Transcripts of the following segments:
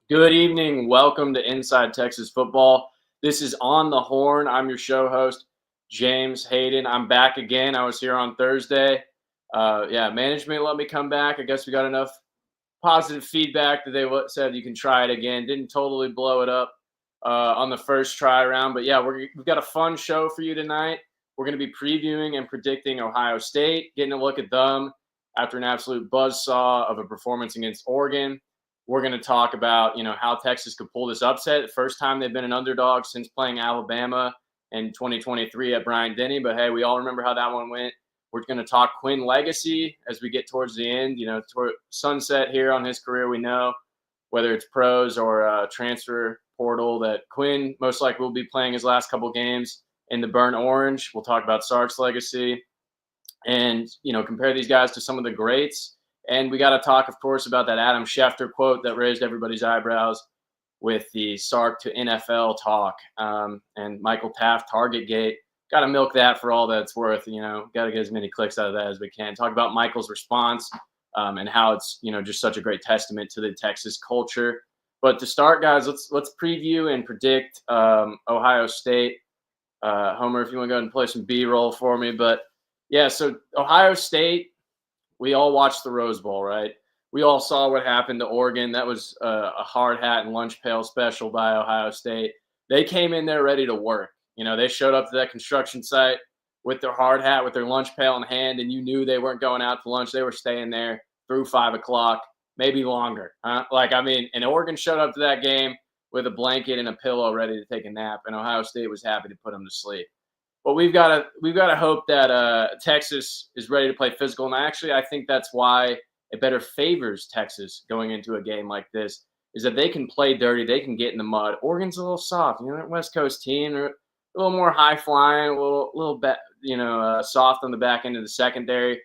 Good evening. Welcome to Inside Texas Football. This is On the Horn. I'm your show host, James Hayden. I'm back again. I was here on Thursday. Management let me come back. I guess we got enough positive feedback that they said you can try it again. Didn't totally blow it up on the first try around. But yeah, we've got a fun show for you tonight. We're going to be previewing and predicting Ohio State, getting a look at them after an absolute buzzsaw of a performance against Oregon. We're going to talk about, how Texas could pull this upset. The first time they've been an underdog since playing Alabama in 2023 at Bryant-Denny. But hey, we all remember how that one went. We're going to talk Quinn legacy as we get towards the end, toward sunset here on his career. We know whether it's pros or transfer portal that Quinn most likely will be playing his last couple games in the burnt orange. We'll talk about Sark's legacy and, compare these guys to some of the greats. And we got to talk, of course, about that Adam Schefter quote that raised everybody's eyebrows with the Sark to NFL talk and Michael Taaffe Target Gate. Got to milk that for all that it's worth. Got to get as many clicks out of that as we can. Talk about Michael's response and how it's, just such a great testament to the Texas culture. But to start, guys, let's preview and predict Ohio State. Homer, if you want to go ahead and play some B-roll for me. But, yeah, so Ohio State, we all watched the Rose Bowl, right? We all saw what happened to Oregon. That was a hard hat and lunch pail special by Ohio State. They came in there ready to work. They showed up to that construction site with their hard hat, with their lunch pail in hand, and you knew they weren't going out to lunch. They were staying there through 5 o'clock, maybe longer. And Oregon showed up to that game with a blanket and a pillow ready to take a nap, and Ohio State was happy to put them to sleep. But we've got to hope that Texas is ready to play physical, and I think that's why it better favors Texas going into a game like this, is that they can play dirty, they can get in the mud. Oregon's a little soft, that West Coast team. They're a little more high flying, a little bit, soft on the back end of the secondary.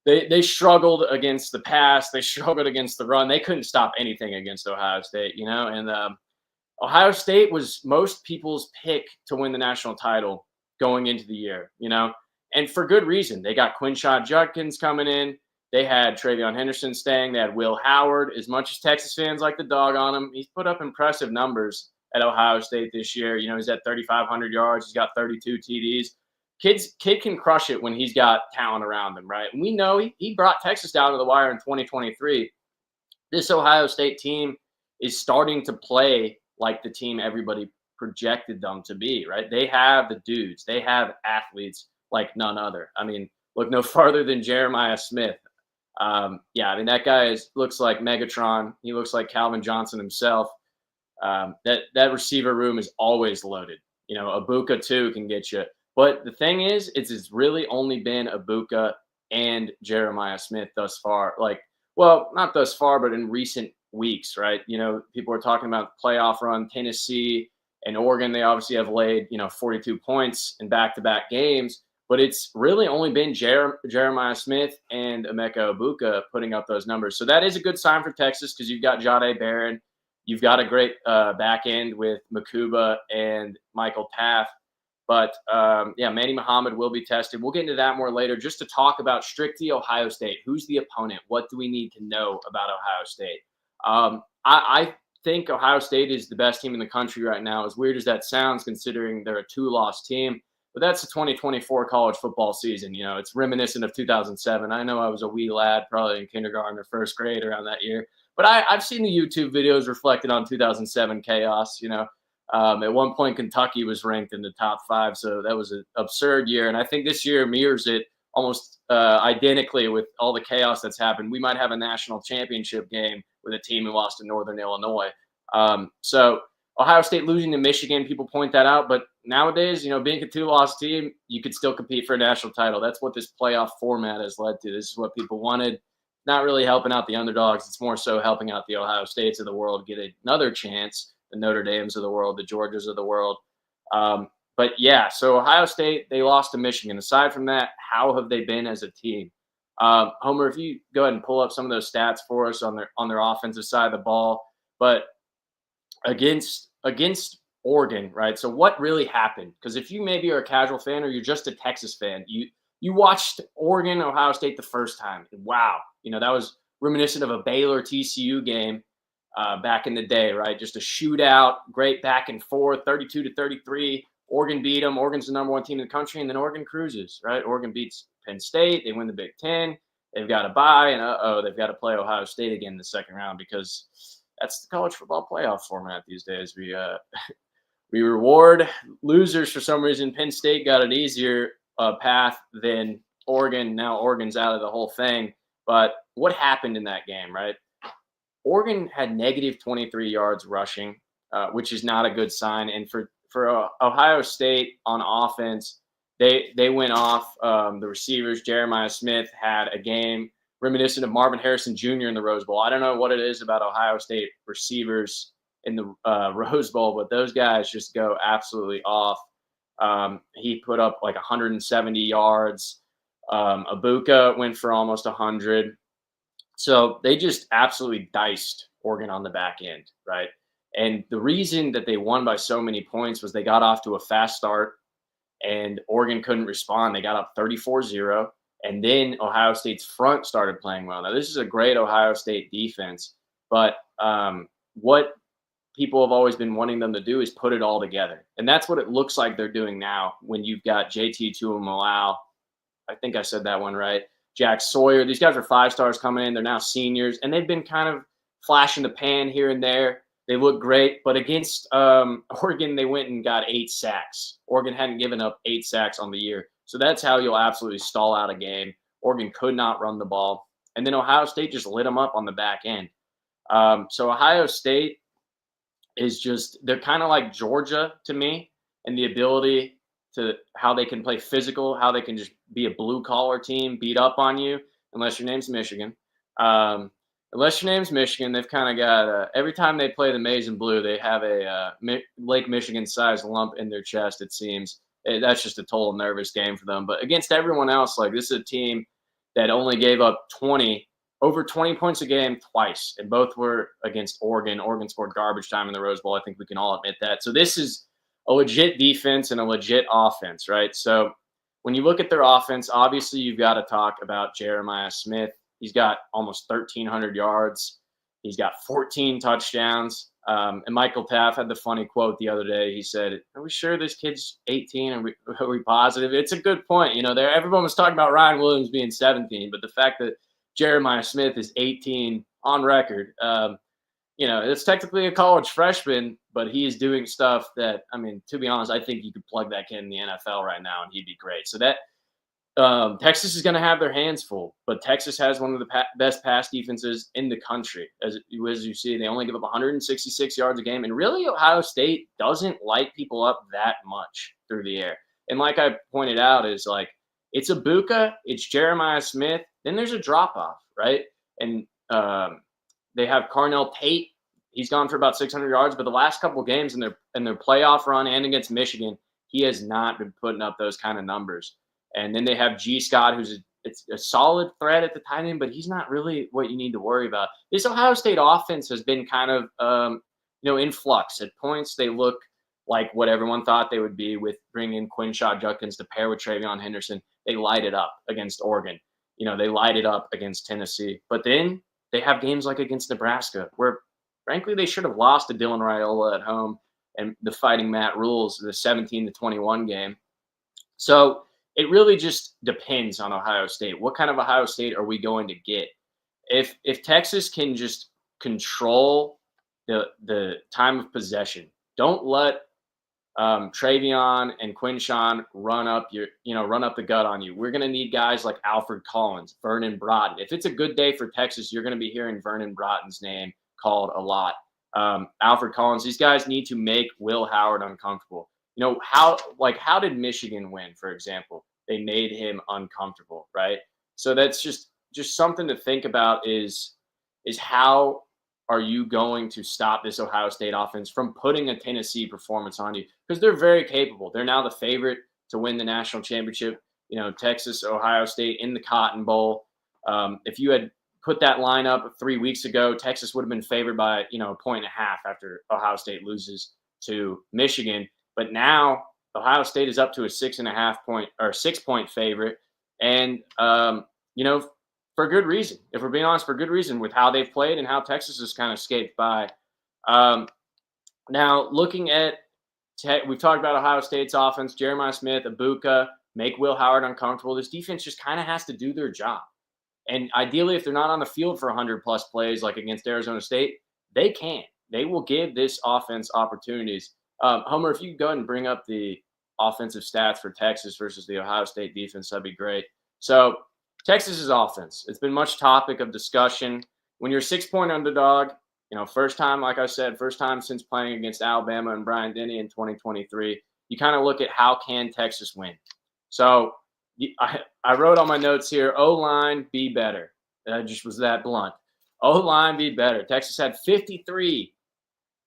They struggled against the pass, they struggled against the run. They couldn't stop anything against Ohio State, and Ohio State was most people's pick to win the national title going into the year, and for good reason. They got Quinshon Judkins coming in. They had Travion Henderson staying. They had Will Howard. As much as Texas fans like the dog on him, he's put up impressive numbers at Ohio State this year. He's at 3,500 yards. He's got 32 TDs. Kid can crush it when he's got talent around him, right? And we know he brought Texas down to the wire in 2023. This Ohio State team is starting to play like the team everybody projected them to be, right? They have the dudes. They have athletes like none other. Look no farther than Jeremiah Smith. That guy looks like Megatron. He looks like Calvin Johnson himself. That receiver room is always loaded. Ibuka too can get you. But the thing is, it's really only been Ibuka and Jeremiah Smith thus far. Not thus far, but in recent weeks, right? People are talking about the playoff run. Tennessee and Oregon, they obviously have laid, 42 points in back-to-back games. But it's really only been Jeremiah Smith and Emeka Ibuka putting up those numbers. So that is a good sign for Texas because you've got Jahdae Barron. You've got a great back end with Makuba and Michael Taaffe. But, Manny Muhammad will be tested. We'll get into that more later just to talk about strictly Ohio State. Who's the opponent? What do we need to know about Ohio State? I think Ohio State is the best team in the country right now, as weird as that sounds, considering they're a 2-loss team. But that's the 2024 college football season. It's reminiscent of 2007. I know I was a wee lad, probably in kindergarten or first grade around that year. But I've seen the YouTube videos reflected on 2007 chaos. At one point, Kentucky was ranked in the top 5. So that was an absurd year. And I think this year mirrors it almost identically with all the chaos that's happened. We might have a national championship game with a team who lost to Northern Illinois. So Ohio State losing to Michigan, people point that out. But nowadays, being a 2-loss team, you could still compete for a national title. That's what this playoff format has led to. This is what people wanted. Not really helping out the underdogs. It's more so helping out the Ohio States of the world get another chance, the Notre Dames of the world, the Georgias of the world. So Ohio State, they lost to Michigan. Aside from that, how have they been as a team? Homer, if you go ahead and pull up some of those stats for us on their offensive side of the ball. But against Oregon, right? So what really happened? Because if you maybe are a casual fan or you're just a Texas fan, you watched Oregon, Ohio State the first time. Wow. That was reminiscent of a Baylor TCU game. back in the day, right? Just a shootout, great back and forth, 32-33. Oregon beat them. Oregon's the number one team in the country, and then Oregon cruises, right? Oregon beats Penn State. They win the Big Ten. They've got to bye, and they've got to play Ohio State again in the second round because that's the college football playoff format these days. We reward losers for some reason. Penn State got an easier path than Oregon. Now Oregon's out of the whole thing. But what happened in that game, right? Oregon had negative 23 yards rushing, which is not a good sign. And for Ohio State on offense, they went off. The receivers, Jeremiah Smith, had a game reminiscent of Marvin Harrison Jr. in the Rose Bowl. I don't know what it is about Ohio State receivers in the Rose Bowl, but those guys just go absolutely off. He put up like 170 yards. Abuka went for almost 100. So they just absolutely diced Oregon on the back end, right? And the reason that they won by so many points was they got off to a fast start and Oregon couldn't respond. They got up 34-0. And then Ohio State's front started playing well. Now, this is a great Ohio State defense, but what people have always been wanting them to do is put it all together. And that's what it looks like they're doing now when you've got JT Tuimoloau. I think I said that one right. Jack Sawyer. These guys are 5 stars coming in. They're now seniors, and they've been kind of flash in the pan here and there. They look great, but against Oregon, they went and got 8 sacks. Oregon hadn't given up 8 sacks on the year. So that's how you'll absolutely stall out a game. Oregon could not run the ball. And then Ohio State just lit them up on the back end. So Ohio State is just, they're kind of like Georgia to me, and the ability to how they can play physical, how they can just be a blue-collar team, beat up on you, unless your name's Michigan. Unless your name's Michigan, they've kind of got every time they play the maize and blue, they have a Lake Michigan-sized lump in their chest, it seems. That's just a total nervous game for them. But against everyone else, like this is a team that only gave up over 20 points a game twice, and both were against Oregon. Oregon scored garbage time in the Rose Bowl. I think we can all admit that. So this is a legit defense and a legit offense, right? So when you look at their offense, obviously you've got to talk about Jeremiah Smith. He's got almost 1,300 yards. He's got 14 touchdowns. And Michael Taaffe had the funny quote the other day. He said, "Are we sure this kid's 18? Are we positive?" It's a good point. You know, everyone was talking about Ryan Williams being 17, but the fact that Jeremiah Smith is 18 on record, you know, it's technically a college freshman, but he is doing stuff that, I mean, to be honest, I think you could plug that kid in the NFL right now and he'd be great. So that Texas is going to have their hands full, but Texas has one of the best pass defenses in the country. As you see, they only give up 166 yards a game. And really, Ohio State doesn't light people up that much through the air. And like I pointed out, is like, it's Abuka, it's Jeremiah Smith, then there's a drop-off, right? And they have Carnell Tate. He's gone for about 600 yards, but the last couple of games in their playoff run and against Michigan, he has not been putting up those kind of numbers. And then they have G. Scott, who's a solid threat at the tight end, but he's not really what you need to worry about. This Ohio State offense has been kind of, in flux. At points, they look like what everyone thought they would be with bringing in Quinshaw Judkins to pair with Travion Henderson. They light it up against Oregon. You know, they light it up against Tennessee. But then they have games like against Nebraska where, frankly, they should have lost to Dylan Raiola at home and the Fighting Matt Rules, the 17-21 game. So it really just depends on Ohio State. What kind of Ohio State are we going to get? If Texas can just control the time of possession, don't let Travion and Quinshawn run up the gut on you. We're going to need guys like Alfred Collins, Vernon Broughton. If it's a good day for Texas, you're going to be hearing Vernon Broughton's name called a lot. Alfred Collins, these guys need to make Will Howard uncomfortable. You know, how did Michigan win, for example? They made him uncomfortable, right? So that's just something to think about is how are you going to stop this Ohio State offense from putting a Tennessee performance on you? Because they're very capable. They're now the favorite to win the national championship. You know, Texas, Ohio State in the Cotton Bowl. If you had put that line up 3 weeks ago, Texas would have been favored by, 1.5 points after Ohio State loses to Michigan. But now Ohio State is up to a 6.5 point or 6 point favorite. And, for good reason. If we're being honest, for good reason with how they've played and how Texas has kind of escaped by. Um, Now, looking at we've talked about Ohio State's offense, Jeremiah Smith, Ibuka, make Will Howard uncomfortable. This defense just kind of has to do their job. And ideally, if they're not on the field for 100 plus plays like against Arizona State, they can. They will give this offense opportunities. Homer, if you could go ahead and bring up the offensive stats for Texas versus the Ohio State defense, that'd be great. So, Texas's offense, it's been much topic of discussion. When you're a 6-point underdog, first time, like I said, first time since playing against Alabama and Bryant Denny in 2023, you kind of look at how can Texas win. So I wrote on my notes here, O-line be better. I just was that blunt. O-line be better. Texas had 53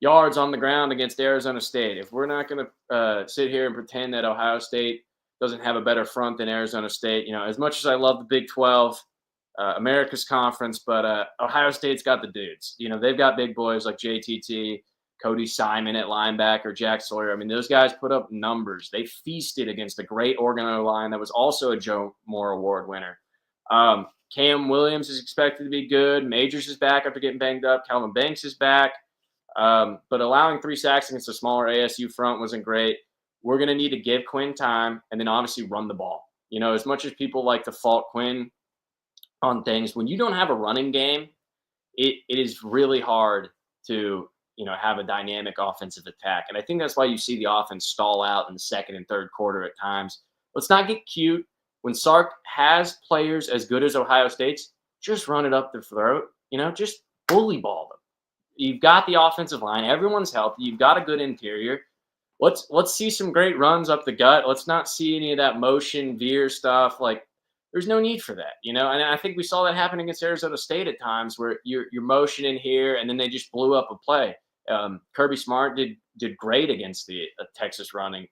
yards on the ground against Arizona State. If we're not going to sit here and pretend that Ohio State doesn't have a better front than Arizona State, as much as I love the Big 12, America's conference, but Ohio State's got the dudes. They've got big boys like JTT, Cody Simon at linebacker, Jack Sawyer. I mean, those guys put up numbers. They feasted against a great Oregon line that was also a Joe Moore Award winner. Cam Williams is expected to be good. Majors is back after getting banged up. Calvin Banks is back. But allowing 3 sacks against a smaller ASU front wasn't great. We're going to need to give Quinn time and then obviously run the ball. As much as people like to fault Quinn on things, when you don't have a running game, it is really hard to have a dynamic offensive attack. And I think that's why you see the offense stall out in the second and third quarter at times. Let's not get cute. When Sark has players as good as Ohio State's, just run it up their throat. Just bully ball them. You've got the offensive line. Everyone's healthy. You've got a good interior. Let's see some great runs up the gut. Let's not see any of that motion veer stuff. Like, there's no need for that, And I think we saw that happen against Arizona State at times where you're motioning here and then they just blew up a play. Kirby Smart did great against the Texas running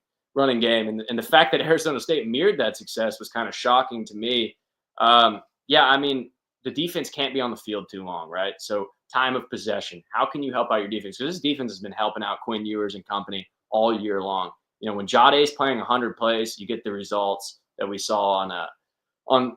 game, and the fact that Arizona State mirrored that success was kind of shocking to me. The defense can't be on the field too long, right? So time of possession, how can you help out your defense? Because this defense has been helping out Quinn Ewers and company all year long. When Jade's playing 100 plays, you get the results that we saw on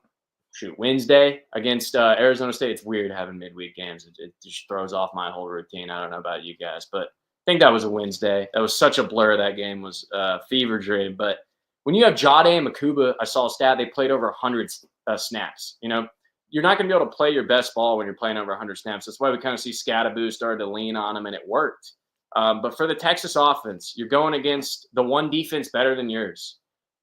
Wednesday against Arizona State. It's weird having midweek games. It just throws off my whole routine. I don't know about you guys, but I think that was a Wednesday. That was such a blur. That game was fever dream. But when you have Jade and Makuba, I saw a stat, they played over 100 snaps. You're not going to be able to play your best ball when you're playing over 100 snaps. That's why we kind of see Scattaboo started to lean on him, and it worked. But for the Texas offense, you're going against the one defense better than yours.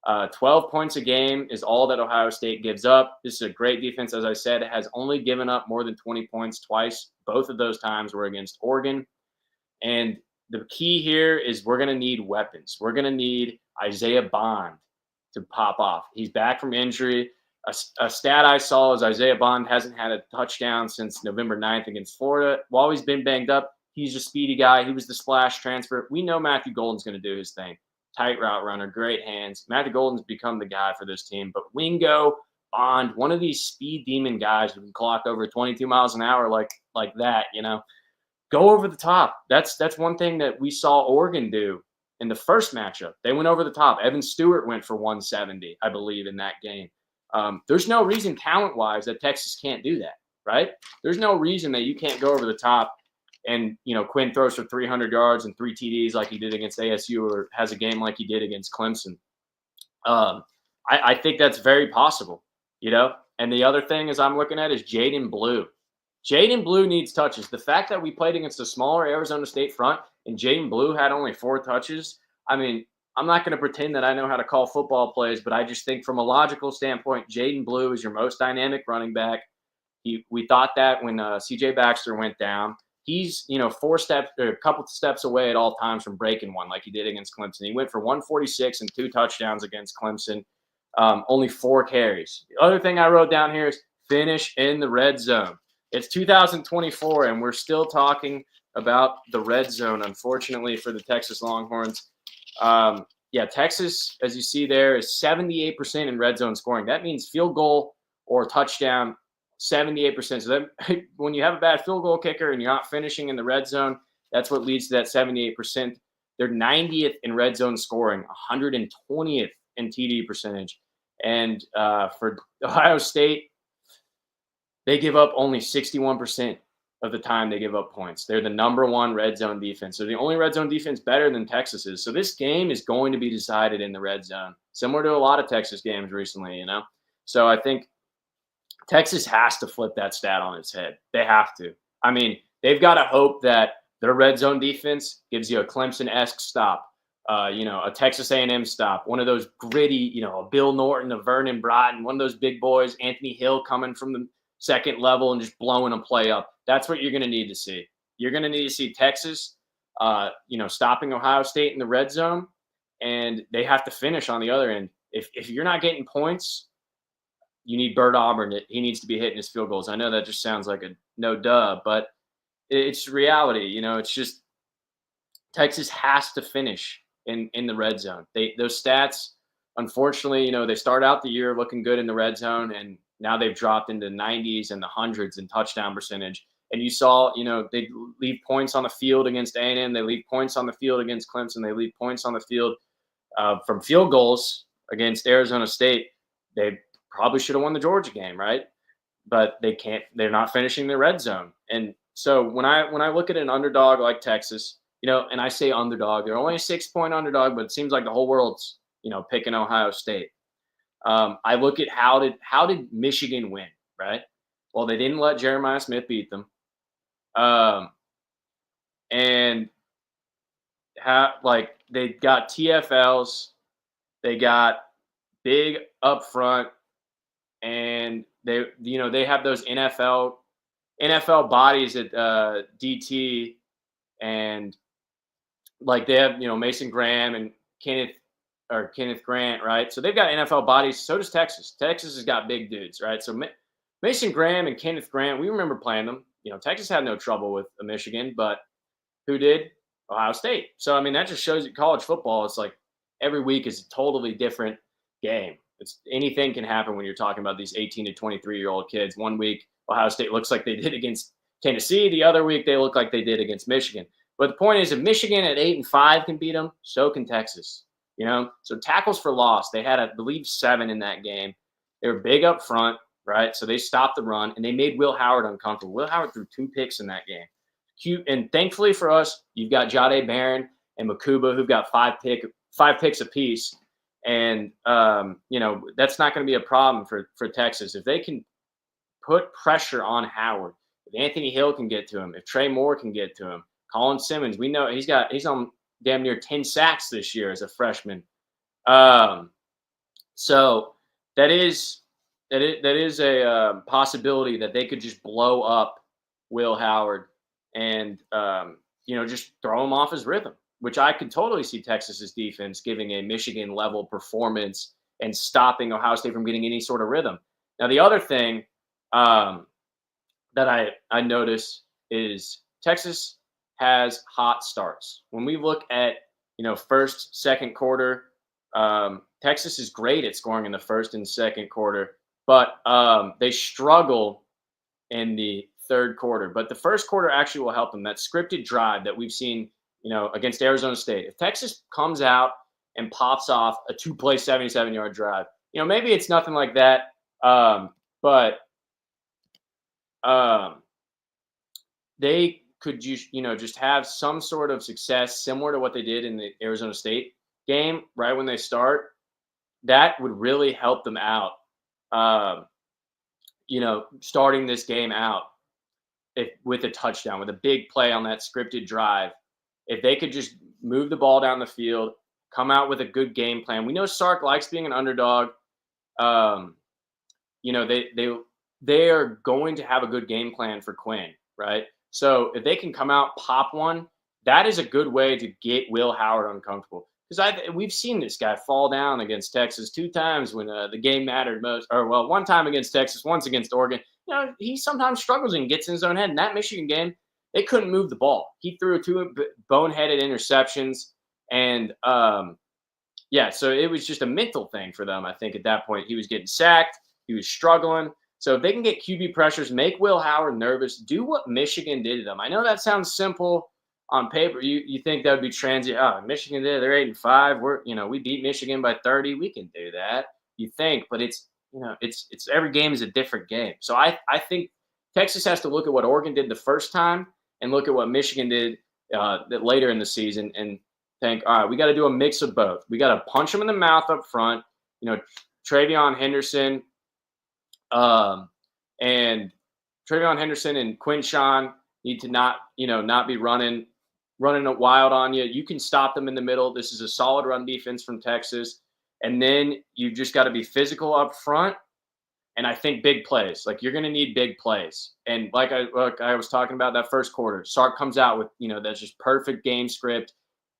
12 points a game is all that Ohio State gives up. This is a great defense. As I said, it has only given up more than 20 points twice. Both of those times were against Oregon. And the key here is we're going to need weapons. We're going to need Isaiah Bond to pop off. He's back from injury. A stat I saw is Isaiah Bond hasn't had a touchdown since November 9th against Florida. While he's been banged up, he's a speedy guy. He was the splash transfer. We know Matthew Golden's going to do his thing. Tight route runner, great hands. Matthew Golden's become the guy for this team. But Wingo, Bond, one of these speed demon guys who can clock over 22 miles an hour like that, go over the top. That's one thing that we saw Oregon do in the first matchup. They went over the top. Evan Stewart went for 170, I believe, in that game. There's no reason talent-wise that Texas can't do that, right? There's no reason that you can't go over the top and, Quinn throws for 300 yards and 3 TDs like he did against ASU or has a game like he did against Clemson. I think that's very possible, And the other thing is I'm looking at is Jaden Blue. Jaden Blue needs touches. The fact that we played against a smaller Arizona State front and Jaden Blue had only 4 touches, I'm not going to pretend that I know how to call football plays, but I just think from a logical standpoint, Jaden Blue is your most dynamic running back. We thought that when C.J. Baxter went down. He's, 4 steps or a couple steps away at all times from breaking one like he did against Clemson. He went for 146 and 2 touchdowns against Clemson, only 4 carries. The other thing I wrote down here is finish in the red zone. It's 2024, and we're still talking about the red zone, unfortunately, for the Texas Longhorns. Texas, as you see there, is 78% in red zone scoring. That means field goal or touchdown, 78%. So that when you have a bad field goal kicker and you're not finishing in the red zone, that's what leads to that 78%. They're 90th in red zone scoring, 120th in TD percentage. And for Ohio State, they give up only 61% of the time they give up points. They're the number one red zone defense. They're the only red zone defense better than Texas is. So this game is going to be decided in the red zone, similar to a lot of Texas games recently, So I think Texas has to flip that stat on its head. They have to. I mean, they've got to hope that their red zone defense gives you a Clemson-esque stop, a Texas A&M stop, one of those gritty, a Bill Norton, a Vernon Broughton, one of those big boys, Anthony Hill coming from the second level and just blowing a play up. That's what you're going to need to see. You're going to need to see Texas, stopping Ohio State in the red zone, and they have to finish on the other end. If you're not getting points, you need Bert Auburn. He needs to be hitting his field goals. I know that just sounds like a no duh, but it's reality. It's just Texas has to finish in the red zone. Those stats, unfortunately, they start out the year looking good in the red zone, and now they've dropped into the 90s and the hundreds in touchdown percentage. And you saw, they leave points on the field against A&M. They leave points on the field against Clemson. They leave points on the field from field goals against Arizona State. They probably should have won the Georgia game, right? But they can't. They're not finishing the red zone. And so when I look at an underdog like Texas, and I say underdog, they're only a 6-point underdog, but it seems like the whole world's picking Ohio State. I look at how did Michigan win, right? Well, they didn't let Jeremiah Smith beat them, and they got TFLs, they got big up front, and they have those NFL bodies at DT, and they have Mason Graham and Kenneth Grant, right? So they've got NFL bodies. So does Texas. Texas has got big dudes, right? So Mason Graham and Kenneth Grant, we remember playing them. Texas had no trouble with Michigan, but who did? Ohio State. So I mean, that just shows you college football. It's like every week is a totally different game. Anything can happen when you're talking about these 18 to 23-year-old kids. One week, Ohio State looks like they did against Tennessee. The other week, they look like they did against Michigan. But the point is, if Michigan at 8-5 can beat them, so can Texas. So tackles for loss, they had, I believe, 7 in that game. They were big up front, right? So they stopped the run, and they made Will Howard uncomfortable. Will Howard threw 2 picks in that game. Cute, and thankfully for us, you've got Jahdae Barron and Makuba, who've got 5 picks apiece. And, that's not going to be a problem for Texas. If they can put pressure on Howard, if Anthony Hill can get to him, if Trey Moore can get to him, Colin Simmons, we know he's on damn near 10 sacks this year as a freshman. So that is a possibility that they could just blow up Will Howard and, just throw him off his rhythm, which I could totally see Texas's defense giving a Michigan level performance and stopping Ohio State from getting any sort of rhythm. Now, the other thing that I notice is Texas has hot starts. When we look at, first, second quarter, Texas is great at scoring in the first and second quarter, but they struggle in the third quarter. But the first quarter actually will help them. That scripted drive that we've seen, against Arizona State. If Texas comes out and pops off a 2-play 77-yard drive, maybe it's nothing like that, but they could just have some sort of success similar to what they did in the Arizona State game right when they start. That would really help them out, starting this game out with a touchdown, with a big play on that scripted drive. If they could just move the ball down the field, come out with a good game plan. We know Sark likes being an underdog. They are going to have a good game plan for Quinn, right? So if they can come out, pop one, that is a good way to get Will Howard uncomfortable. Because we've seen this guy fall down against Texas 2 times when the game mattered most. Or, well, 1 time against Texas, once against Oregon. He sometimes struggles and gets in his own head. In that Michigan game, they couldn't move the ball. He threw 2 boneheaded interceptions. And, so it was just a mental thing for them, I think, at that point. He was getting sacked. He was struggling. So if they can get QB pressures, make Will Howard nervous, do what Michigan did to them. I know that sounds simple on paper. You think that would be transient. Oh, Michigan did. They're 8-5. We beat Michigan by 30. We can do that. You think, but it's every game is a different game. So I think Texas has to look at what Oregon did the first time and look at what Michigan did later in the season and think, all right, we got to do a mix of both. We got to punch them in the mouth up front. Travion Henderson and Travion Henderson and Quinshawn need to not be running it wild on you. You can stop them in the middle. This is a solid run defense from Texas. And then you just got to be physical up front. And I think big plays, like you're going to need big plays. And like I was talking about that first quarter, Sark comes out with, that's just perfect game script.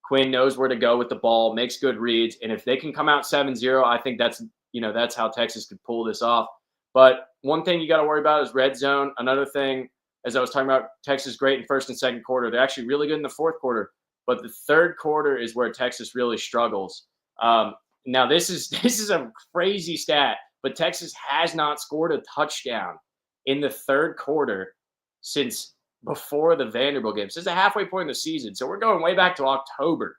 Quinn knows where to go with the ball, makes good reads. And if they can come out 7-0, I think that's how Texas could pull this off. But one thing you got to worry about is red zone. Another thing, as I was talking about, Texas great in first and second quarter. They're actually really good in the fourth quarter. But the third quarter is where Texas really struggles. Now, this is a crazy stat, but Texas has not scored a touchdown in the third quarter since before the Vanderbilt game. Since the halfway point in the season. So we're going way back to October.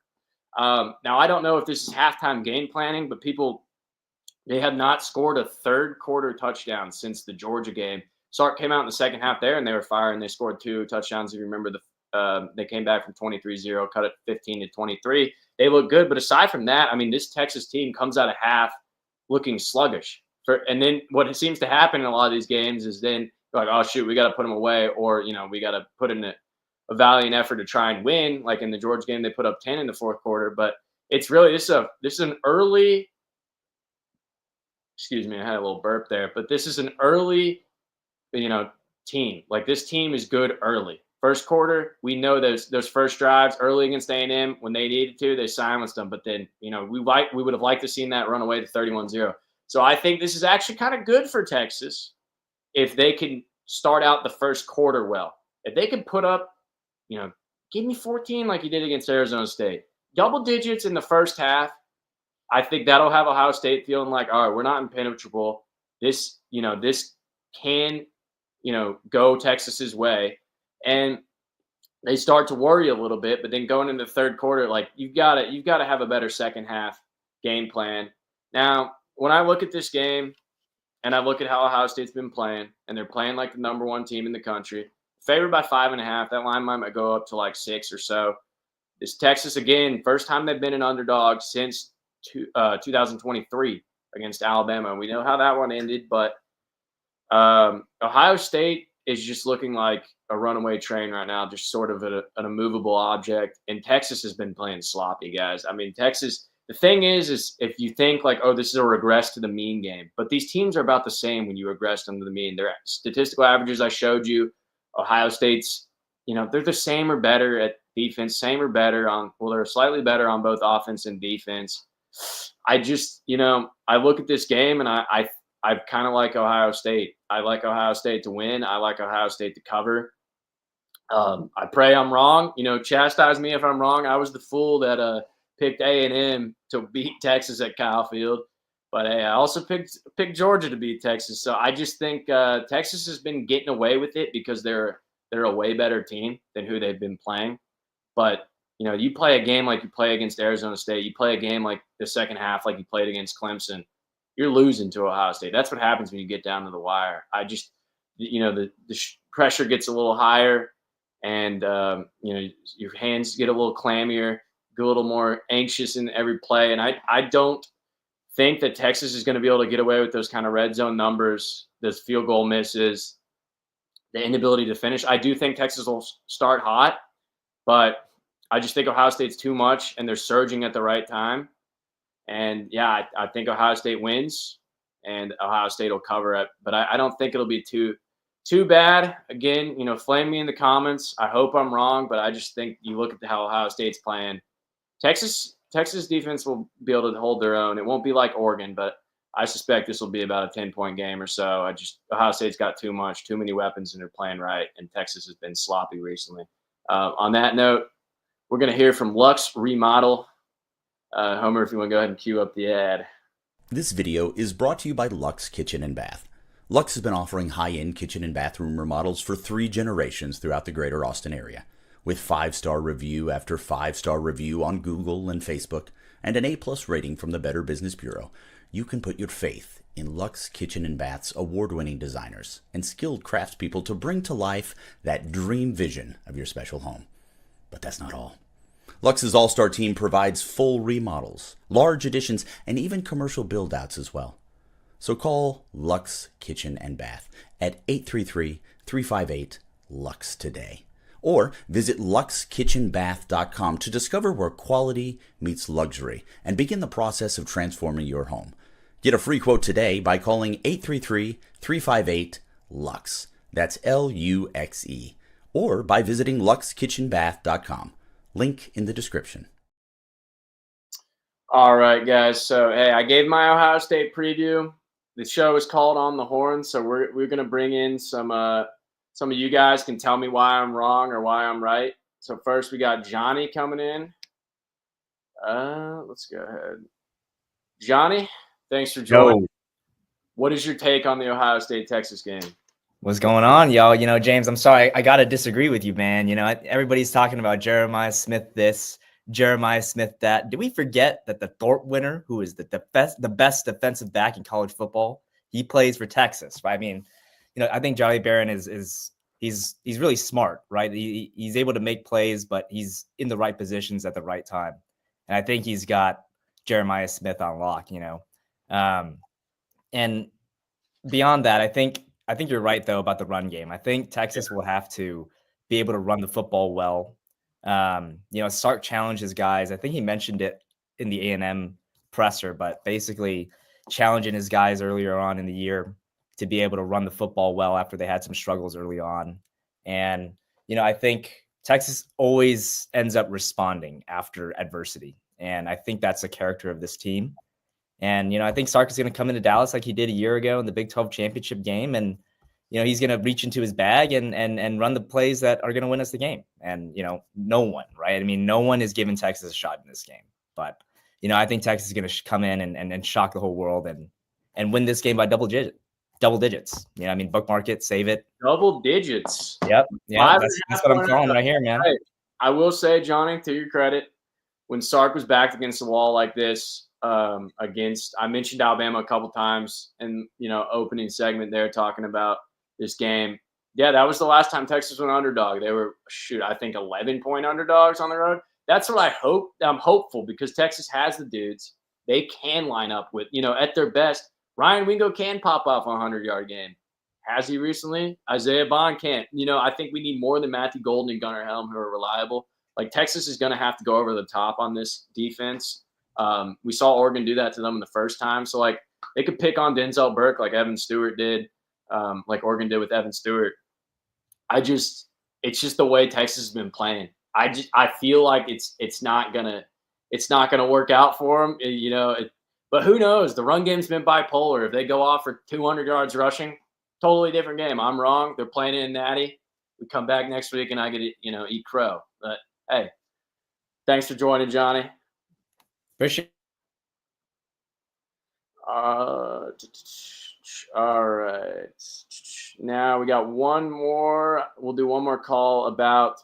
Now, I don't know if this is halftime game planning, but they have not scored a third quarter touchdown since the Georgia game. Sark came out in the second half there, and they were firing. They scored 2 touchdowns. If you remember, they came back from 23-0, cut it 15-23. They look good, but aside from that, I mean, this Texas team comes out of half looking sluggish. And then what seems to happen in a lot of these games is then like, oh shoot, we got to put them away, or we got to put in a valiant effort to try and win. Like in the Georgia game, they put up 10 in the fourth quarter, but it's really this is an early. Excuse me, I had a little burp there, but this is an early, team. Like this team is good early. First quarter, we know those first drives early against A&M when they needed to, they silenced them. But then, we would have liked to seen that run away to 31-0. So I think this is actually kind of good for Texas if they can start out the first quarter well. If they can put up, give me 14 like you did against Arizona State, double digits in the first half. I think that'll have Ohio State feeling like, all right, we're not impenetrable. This can, go Texas's way. And they start to worry a little bit, but then going into the third quarter, like you've got to have a better second half game plan. Now, when I look at this game and I look at how Ohio State's been playing, and they're playing like the number 1 team in the country, favored by 5.5, that line might go up to like 6 or so. This Texas, again, first time they've been an underdog since 2023 against Alabama. We know how that one ended, but Ohio State is just looking like a runaway train right now, just sort of an immovable object. And Texas has been playing sloppy, guys. I mean, Texas, the thing is if you think like, oh, this is a regress to the mean game, but these teams are about the same when you regress them to the mean. Their statistical averages I showed you, Ohio State's, they're the same or better at defense, same or better they're slightly better on both offense and defense. I just, I look at this game and I kind of like Ohio State. I like Ohio State to win. I like Ohio State to cover. I pray I'm wrong. Chastise me if I'm wrong. I was the fool that picked A&M to beat Texas at Kyle Field. But hey, I also picked Georgia to beat Texas. So I just think Texas has been getting away with it because they're a way better team than who they've been playing. But you play a game like you play against Arizona State. You play a game like the second half like you played against Clemson. You're losing to Ohio State. That's what happens when you get down to the wire. I just, the pressure gets a little higher, and your hands get a little clammier, get a little more anxious in every play. And I don't think that Texas is going to be able to get away with those kind of red zone numbers, those field goal misses, the inability to finish. I do think Texas will start hot, but I just think Ohio State's too much, and they're surging at the right time. And yeah, I think Ohio State wins, and Ohio State will cover it. But I don't think it'll be too bad. Again, flame me in the comments. I hope I'm wrong, but I just think you look at how Ohio State's playing. Texas defense will be able to hold their own. It won't be like Oregon, but I suspect this will be about a 10-point game or so. Ohio State's got too many weapons, and they're playing right, and Texas has been sloppy recently. On that note, we're going to hear from Luxe Remodel. Homer, if you want to go ahead and cue up the ad. This video is brought to you by Luxe Kitchen and Bath. Luxe has been offering high-end kitchen and bathroom remodels for 3 generations throughout the greater Austin area. With 5-star review after 5-star review on Google and Facebook, and an A+ rating from the Better Business Bureau, you can put your faith in Luxe Kitchen and Bath's award-winning designers and skilled craftspeople to bring to life that dream vision of your special home. But that's not all. Luxe's all-star team provides full remodels, large additions, and even commercial build-outs as well. So call Luxe Kitchen and Bath at 833-358-LUXE today. Or visit luxekitchenbath.com to discover where quality meets luxury and begin the process of transforming your home. Get a free quote today by calling 833-358-LUXE. That's LUXE. Or by visiting luxekitchenbath.com. Link in the description. All right, guys. So, hey, I gave my Ohio State preview. The show is called On the Horn, so we're going to bring in some of you guys can tell me why I'm wrong or why I'm right. So first we got Johnny coming in. Let's go ahead. Johnny, thanks for joining. Yo. What is your take on the Ohio State-Texas game? What's going on, y'all? James, I'm sorry. I got to disagree with you, man. Everybody's talking about Jeremiah Smith this, Jeremiah Smith that. Did we forget that the Thorpe winner, who is the best defensive back in college football, he plays for Texas, right? I mean, I think Johnny Barron he's really smart, right? He's able to make plays, but he's in the right positions at the right time. And I think he's got Jeremiah Smith on lock, and beyond that, I think you're right, though, about the run game. I think Texas will have to be able to run the football well. Sark challenges guys. I think he mentioned it in the A&M presser, but basically challenging his guys earlier on in the year to be able to run the football well after they had some struggles early on. And, I think Texas always ends up responding after adversity. And I think that's a character of this team. And, I think Sark is going to come into Dallas like he did a year ago in the Big 12 championship game. And, he's going to reach into his bag and run the plays that are going to win us the game. And, no one, right? I mean, no one is giving Texas a shot in this game. But, I think Texas is going to come in and shock the whole world and win this game by double digits. Bookmark it, save it. Double digits. Yep. Yeah, that's what I'm calling right here, man. Right. I will say, Johnny, to your credit, when Sark was backed against the wall like this, I mentioned Alabama a couple times in, opening segment there talking about this game. Yeah, that was the last time Texas went underdog. They were, I think 11-point underdogs on the road. That's what I hope. I'm hopeful because Texas has the dudes. They can line up with, at their best. Ryan Wingo can pop off a 100-yard game. Has he recently? Isaiah Bond can't. I think we need more than Matthew Golden and Gunnar Helm who are reliable. Like, Texas is going to have to go over the top on this defense. We saw Oregon do that to them in the first time. So, they could pick on Denzel Burke like Evan Stewart did, like Oregon did with Evan Stewart. It's just the way Texas has been playing. I feel like it's not gonna work out for them. But who knows? The run game's been bipolar. If they go off for 200 yards rushing, totally different game. I'm wrong. They're playing in Natty. We come back next week and I get to, eat crow. But hey, thanks for joining, Johnny. Appreciate it. All right. Now we got one more. We'll do one more call about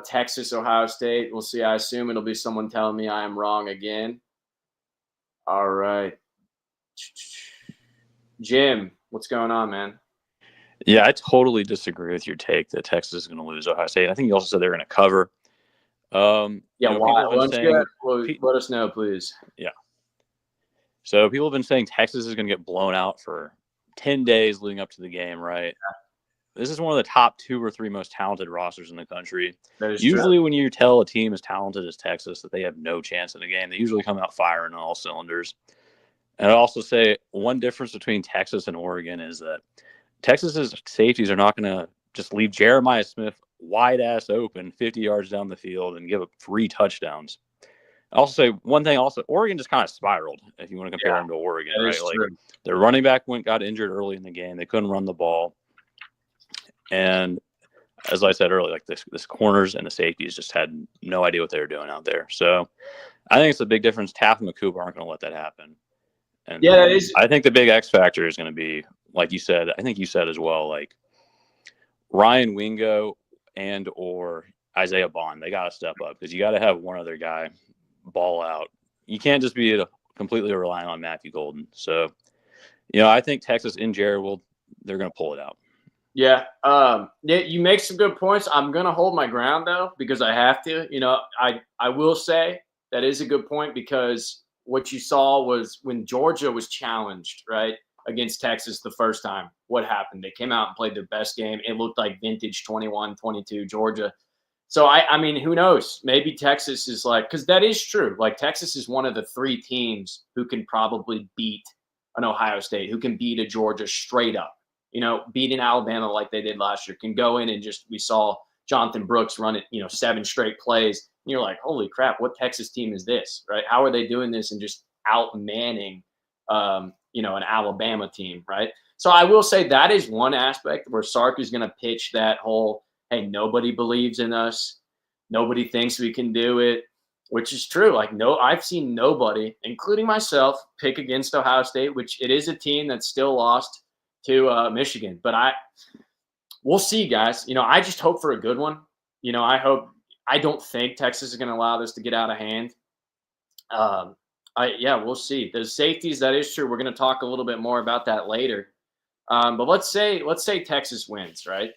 Texas, Ohio State. We'll see. I assume it'll be someone telling me I am wrong again. All right. Jim, what's going on, man? Yeah, I totally disagree with your take that Texas is going to lose Ohio State. I think you also said they're going to cover. Why? Let us know, please. Yeah. So people have been saying Texas is going to get blown out for 10 days leading up to the game, right? Yeah. This is one of the top 2 or 3 most talented rosters in the country. Usually true. When you tell a team as talented as Texas that they have no chance in the game, they usually come out firing on all cylinders. And I'd also say one difference between Texas and Oregon is that Texas's safeties are not going to just leave Jeremiah Smith wide ass open 50 yards down the field and give up 3 touchdowns. I'll also say one thing. Also, Oregon just kind of spiraled. If you want to compare them to Oregon, right? Like their running back got injured early in the game. They couldn't run the ball, and as I said earlier, like this corners and the safeties just had no idea what they were doing out there. So I think it's a big difference. Taaffe and McCoop aren't going to let that happen. And yeah, that is. I think the big X factor is going to be, like you said. I think you said as well, like Ryan Wingo and or Isaiah Bond. They got to step up because you got to have one other guy ball out. You can't just be completely relying on Matthew Golden. So, I think Texas in Jerry they're going to pull it out. Yeah. You make some good points. I'm going to hold my ground, though, because I have to. I will say that is a good point, because what you saw was when Georgia was challenged, right, against Texas the first time, what happened? They came out and played their best game. It looked like vintage 21-22 Georgia. So, I mean, who knows? Maybe Texas is like – because that is true. Like, Texas is one of the 3 teams who can probably beat an Ohio State, who can beat a Georgia straight up. Beat an Alabama like they did last year, can go in and we saw Jonathan Brooks run it, 7 straight plays. And you're like, holy crap, what Texas team is this, right? How are they doing this and just out-manning, an Alabama team, right? So I will say that is one aspect where Sark is going to pitch that whole, hey, nobody believes in us. Nobody thinks we can do it, which is true. Like, I've seen nobody, including myself, pick against Ohio State, which it is a team that's still lost to Michigan. But we'll see, guys. I just hope for a good one. I don't think Texas is going to allow this to get out of hand. We'll see. The safeties, that is true. We're going to talk a little bit more about that later. But let's say Texas wins, right?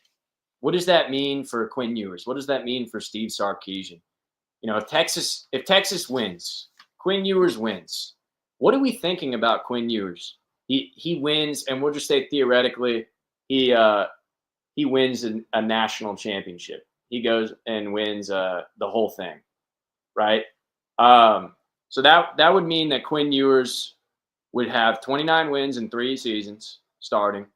What does that mean for Quinn Ewers? What does that mean for Steve Sarkisian? If Texas wins, Quinn Ewers wins. What are we thinking about Quinn Ewers? He wins, and we'll just say theoretically, he wins a national championship. He goes and wins the whole thing, right? So that would mean that Quinn Ewers would have 29 wins in 3 seasons starting.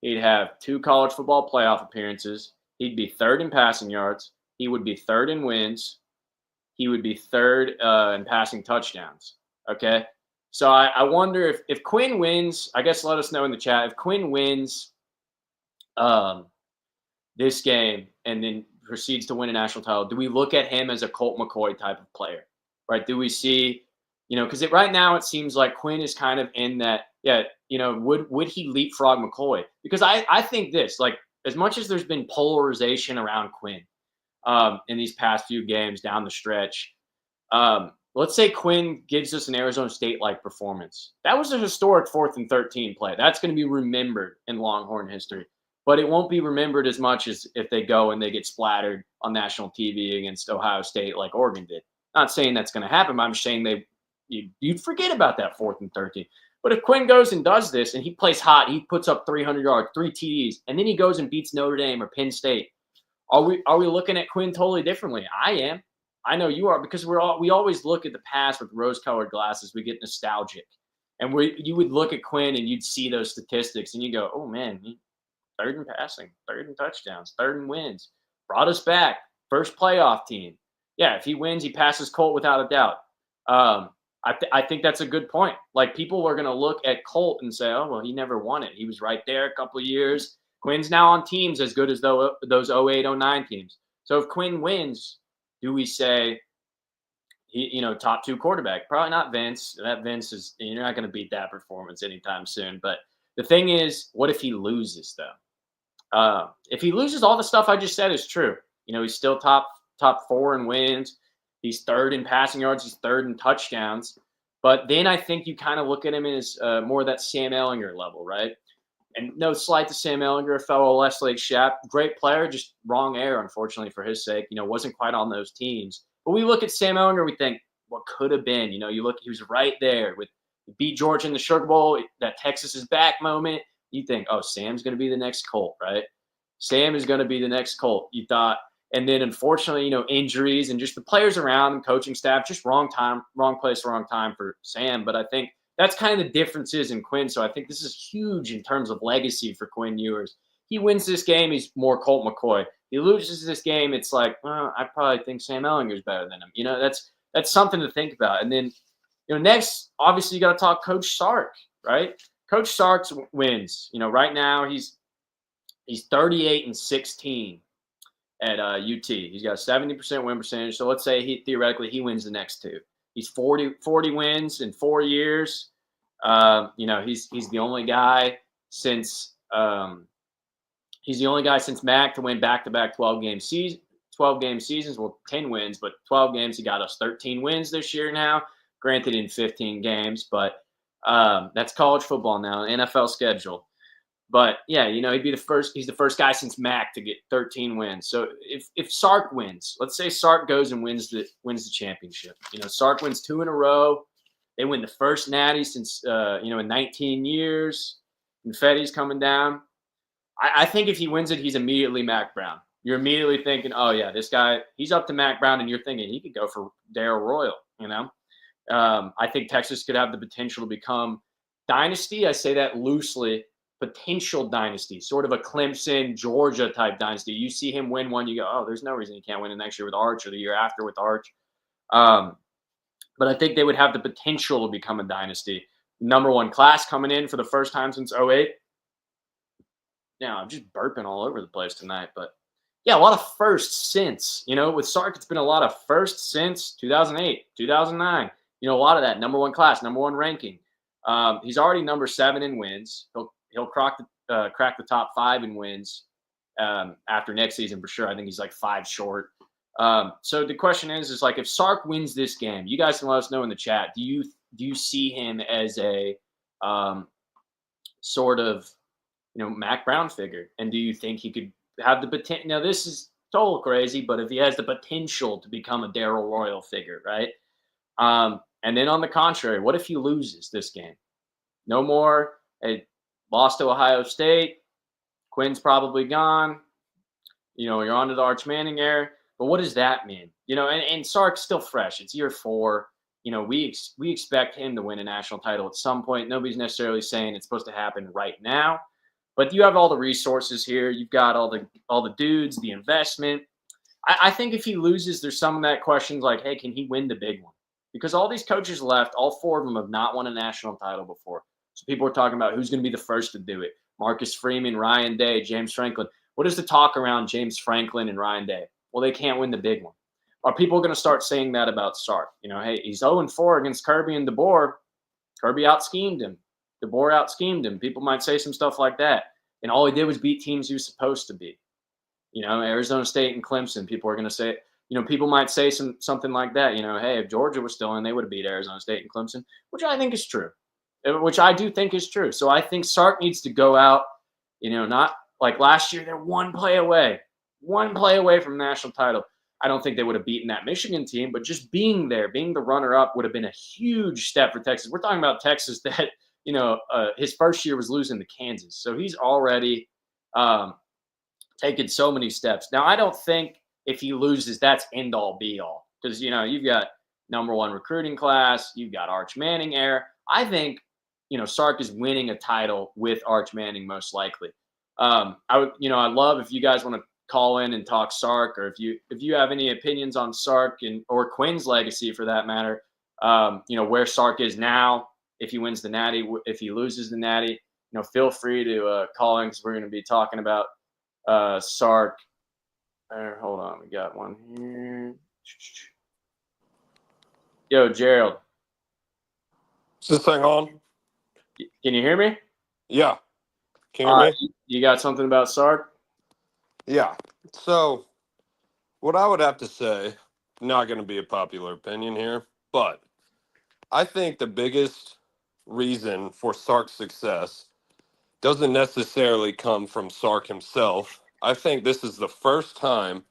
He'd have 2 college football playoff appearances. He'd be 3rd in passing yards. He would be 3rd in wins. He would be 3rd in passing touchdowns. Okay. So I wonder if Quinn wins, I guess let us know in the chat. If Quinn wins this game and then proceeds to win a national title, do we look at him as a Colt McCoy type of player, right? Do we see, because right now it seems like Quinn is kind of in that, would he leapfrog McCoy? Because I think this, like, as much as there's been polarization around Quinn in these past few games down the stretch, let's say Quinn gives us an Arizona State-like performance. That was a historic 4th and 13 play. That's going to be remembered in Longhorn history. But it won't be remembered as much as if they go and they get splattered on national TV against Ohio State like Oregon did. Not saying that's going to happen, but I'm just saying you'd forget about that 4th and 13. But if Quinn goes and does this and he plays hot, he puts up 300 yards, 3 TDs, and then he goes and beats Notre Dame or Penn State, are we looking at Quinn totally differently? I am. I know you are, because we always look at the past with rose-colored glasses. We get nostalgic, and you would look at Quinn and you'd see those statistics and you go, "Oh man, 3rd in passing, 3rd in touchdowns, 3rd in wins, brought us back, first playoff team." Yeah, if he wins, he passes Colt without a doubt. I think that's a good point. Like, people are going to look at Colt and say, "Oh well, he never won it. He was right there a couple of years." Quinn's now on teams as good as those 08-09 teams. So if Quinn wins, do we say top 2 quarterback? Probably not Vince. That Vince is, you're not going to beat that performance anytime soon. But the thing is, what if he loses though? If he loses, all the stuff I just said is true. He's still top 4 in wins. He's 3rd in passing yards. He's 3rd in touchdowns. But then I think you kind of look at him as more that Sam Ehlinger level, right? And no slight to Sam Ehlinger, a fellow Westlake Shapp, great player, just wrong era, unfortunately, for his sake. Wasn't quite on those teams. But we look at Sam Ehlinger, we think, what could have been? You look, he was right there with beat Georgia in the Sugar Bowl, that Texas is back moment. You think, oh, Sam's going to be the next Colt, right? Sam is going to be the next Colt, you thought. And then, unfortunately, injuries and just the players around and coaching staff, just wrong time, wrong place, wrong time for Sam. But I think that's kind of the differences in Quinn. So I think this is huge in terms of legacy for Quinn Ewers. He wins this game, he's more Colt McCoy. He loses this game, it's like, well, I probably think Sam Ehlinger is better than him. That's something to think about. And then, next, obviously, you got to talk Coach Sark, right? Coach Sark wins. Right now he's 38-16 at UT. He's got a 70% win percentage. So let's say theoretically he wins the next 2. He's 40 wins in 4 years. He's the only guy since Mac to win back-to-back 12-game seasons. Well, 10 wins, but 12 games. He got us 13 wins this year now. granted in 15 games, but that's college football now, NFL schedule. But yeah, he'd be the first. He's the first guy since Mac to get 13 wins. So if Sark wins, let's say Sark goes and wins the championship. Sark wins 2 in a row. They win the first Natty since in 19 years. Confetti's coming down. I think if he wins it, he's immediately Mac Brown. You're immediately thinking, oh yeah, this guy, he's up to Mac Brown, and you're thinking he could go for Darrell Royal. I think Texas could have the potential to become dynasty. I say that loosely. Potential dynasty, sort of a Clemson, Georgia type dynasty. You see him win one, you go, oh, there's no reason he can't win it next year with Arch or the year after with Arch. But I think they would have the potential to become a dynasty. Number 1 class coming in for the first time since 2008. Now, I'm just burping all over the place tonight, but yeah, a lot of firsts since. With Sark, it's been a lot of firsts since 2008, 2009. A lot of that. Number 1 class, number 1 ranking. He's already number 7 in wins. He'll crack the top 5 in wins after next season for sure. I think he's like 5 short. So the question is like, if Sark wins this game, you guys can let us know in the chat. Do you see him as a sort of Mac Brown figure, and do you think he could have the potential? Now this is total crazy, but if he has the potential to become a Darrell Royal figure, right? And then on the contrary, what if he loses this game? No more. Lost to Ohio State. Quinn's probably gone. You're on to the Arch Manning era. But what does that mean? And Sark's still fresh. It's year 4. We expect him to win a national title at some point. Nobody's necessarily saying it's supposed to happen right now. But you have all the resources here. You've got all the dudes, the investment. I think if he loses, there's some of that questions like, hey, can he win the big one? Because all these coaches left, all 4 of them have not won a national title before. So people are talking about who's going to be the first to do it. Marcus Freeman, Ryan Day, James Franklin. What is the talk around James Franklin and Ryan Day? Well, they can't win the big one. Are people going to start saying that about Sark? Hey, he's 0-4 against Kirby and DeBoer. Kirby out-schemed him. DeBoer out-schemed him. People might say some stuff like that. And all he did was beat teams he was supposed to beat. Arizona State and Clemson. People are going to say, people might say something like that. Hey, if Georgia was still in, they would have beat Arizona State and Clemson, which I think is true. Which I do think is true. So I think Sark needs to go out, not like last year, they're one play away from the national title. I don't think they would have beaten that Michigan team, but just being there, being the runner-up would have been a huge step for Texas. We're talking about Texas that, his first year was losing to Kansas. So he's already taken so many steps. Now, I don't think if he loses, that's end-all, be-all. Because, you've got number 1 recruiting class, you've got Arch Manning era. I think Sark is winning a title with Arch Manning most likely. I'd love if you guys want to call in and talk Sark, or if you have any opinions on Sark or Quinn's legacy for that matter. Where Sark is now, if he wins the Natty, if he loses the Natty, feel free to call in because we're going to be talking about Sark. Hold on, we got one here. Yo, Gerald. Is this thing on? Can you hear me? Yeah. Can you hear me? You got something about Sark? Yeah. So, what I would have to say, not going to be a popular opinion here, but I think the biggest reason for Sark's success doesn't necessarily come from Sark himself. I think this is the first time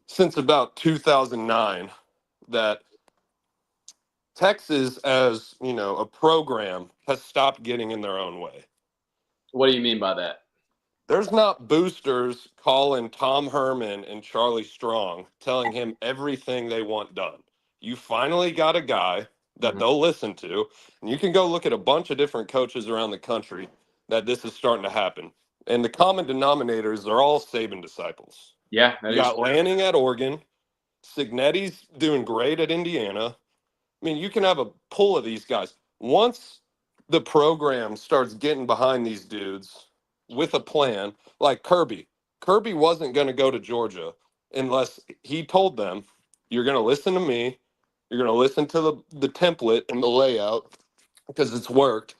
since about 2009 that Texas, as a program, has stopped getting in their own way. What do you mean by that? There's not boosters calling Tom Herman and Charlie Strong, telling him everything they want done. You finally got a guy that they'll listen to, and you can go look at a bunch of different coaches around the country that this is starting to happen. And the common denominators are all Saban disciples. Yeah. You got Lanning at Oregon. Signetti's doing great at Indiana. I mean, you can have a pull of these guys. Once the program starts getting behind these dudes with a plan, like Kirby wasn't going to go to Georgia unless he told them, you're going to listen to me, you're going to listen to the template and the layout, because it's worked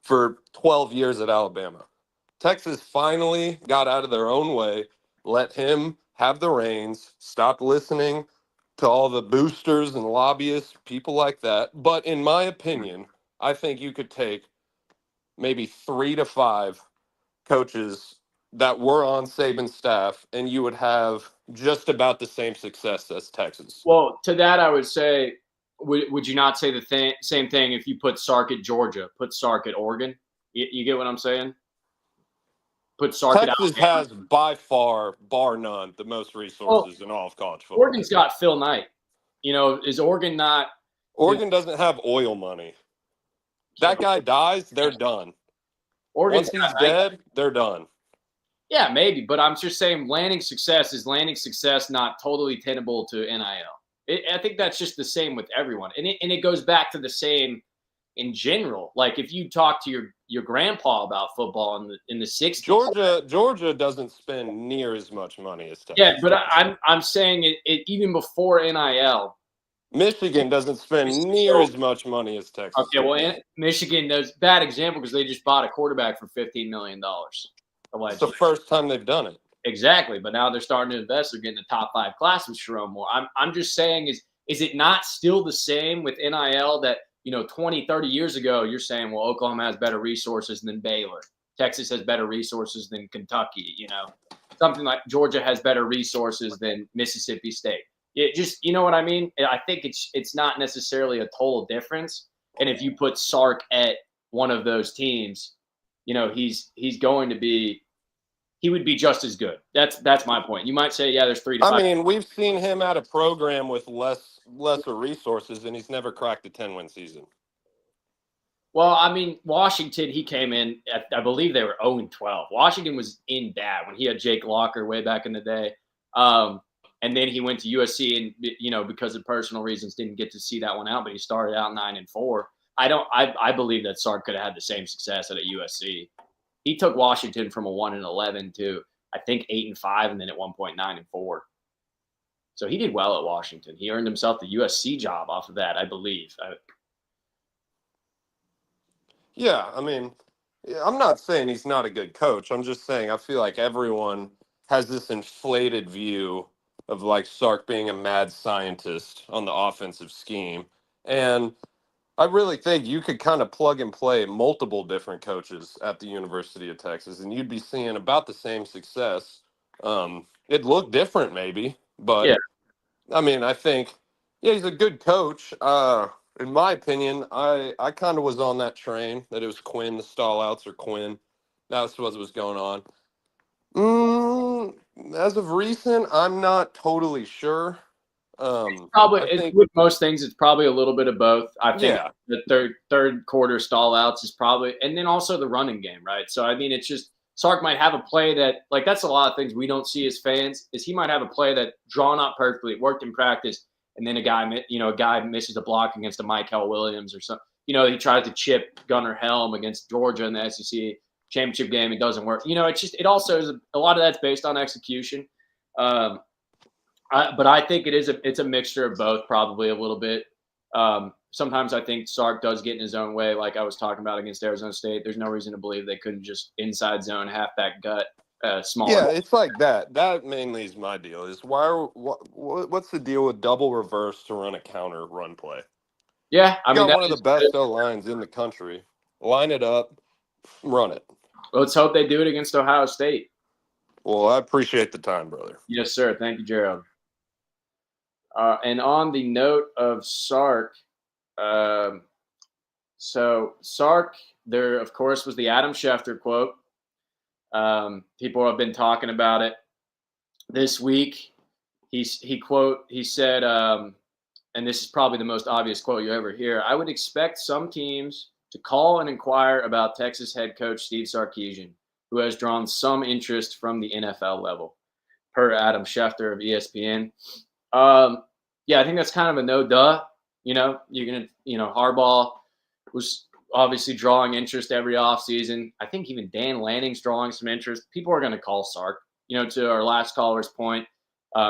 for 12 years at Alabama. Texas finally got out of their own way, let him have the reins, stopped listening to all the boosters and lobbyists, people like that. But in my opinion, I think you could take maybe 3 to 5 coaches that were on Saban's staff, and you would have just about the same success as Texas. Well, to that, I would say, would you not say the same thing if you put Sark at Georgia, put Sark at Oregon? You get what I'm saying? Put Sark at Texas has by far, bar none, the most resources in all of college football. Oregon's got Phil Knight. You know, is Oregon not? Oregon doesn't have oil money. That guy dies, they're done. Once he's dead, they're done. Yeah, maybe, but I'm just saying landing success not totally tenable to NIL. I think that's just the same with everyone, and it goes back to the same in general. Like if you talk to your grandpa about football in the 60s, Georgia doesn't spend near as much money as Texas. Yeah, but I'm saying it even before NIL. Michigan doesn't spend near as much money as Texas. Okay, well, Michigan is a bad example because they just bought a quarterback for $15 million. It's the first time they've done it. Exactly, but now they're starting to invest. They're getting a top 5 class with Sharon Moore. I'm just saying, is it not still the same with NIL that, 20, 30 years ago, you're saying, well, Oklahoma has better resources than Baylor. Texas has better resources than Kentucky, Something like Georgia has better resources than Mississippi State. It just, you know what I mean? I think it's not necessarily a total difference. And if you put Sark at one of those teams, he's going to be – he would be just as good. That's my point. You might say, yeah, there's 3 to 5. I mean, we've seen him at a program with lesser resources, and he's never cracked a 10-win season. Well, I mean, Washington, he came in I believe they were 0-12. Washington was in bad when he had Jake Locker way back in the day. And then he went to USC and, because of personal reasons, didn't get to see that one out, but he started out 9-4. I believe that Sark could have had the same success at a USC. He took Washington from a 1-11 to, I think, 8-5, and then at one point 9-4. So he did well at Washington. He earned himself the USC job off of that, I believe. Yeah, I mean, I'm not saying he's not a good coach. I'm just saying I feel like everyone has this inflated view of like Sark being a mad scientist on the offensive scheme. And I really think you could kind of plug and play multiple different coaches at the University of Texas, and you'd be seeing about the same success. It'd look different maybe, but yeah. I mean, I think, he's a good coach. In my opinion, I kind of was on that train that it was Quinn, the stallouts, or Quinn. That's what was going on. As of recent, I'm not totally sure. With most things, it's probably a little bit of both. I think the third quarter stall outs is probably, and then also the running game, right? So I mean, it's just Sark might have a play that, like, that's a lot of things we don't see as fans. Is he might have a play that drawn up perfectly, it worked in practice, and then a guy misses a block against a Michael Williams or something. He tries to chip Gunnar Helm against Georgia in the SEC championship game. It doesn't work. It also is a lot of that's based on execution. But I think it's a mixture of both, probably a little bit. Sometimes I think Sark does get in his own way, like I was talking about against Arizona State. There's no reason to believe they couldn't just inside zone, halfback gut, small. Yeah, it's like that. That mainly is my deal. Is what's the deal with double reverse to run a counter run play? Yeah, I mean, got one of the best O-lines in the country. Line it up, run it. Let's hope they do it against Ohio State. Well, I appreciate the time, brother. Yes, sir. Thank you, Gerald. And on the note of Sark, so Sark, there, of course, was the Adam Schefter quote. People have been talking about it this week. He said, and this is probably the most obvious quote you ever hear, "I would expect some teams to call and inquire about Texas head coach Steve Sarkisian, who has drawn some interest from the NFL level," per Adam Schefter of ESPN. Yeah, I think that's kind of a no-duh. Harbaugh was obviously drawing interest every offseason. I think even Dan Lanning's drawing some interest. People are going to call Sark. To our last caller's point,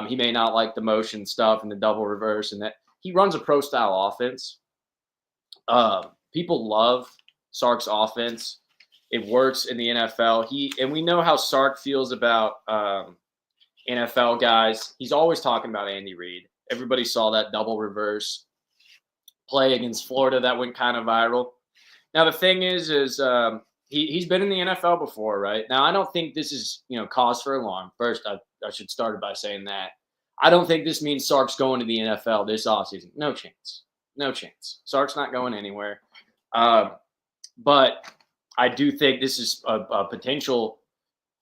he may not like the motion stuff and the double reverse, and that he runs a pro-style offense. People love Sark's offense. It works in the NFL. And we know how Sark feels about NFL guys. He's always talking about Andy Reid. Everybody saw that double reverse play against Florida that went kind of viral. Now the thing is he's been in the NFL before, right? Now I don't think this is cause for alarm. First, I should start by saying that I don't think this means Sark's going to the NFL this offseason. No chance. No chance. Sark's not going anywhere. But I do think this is a potential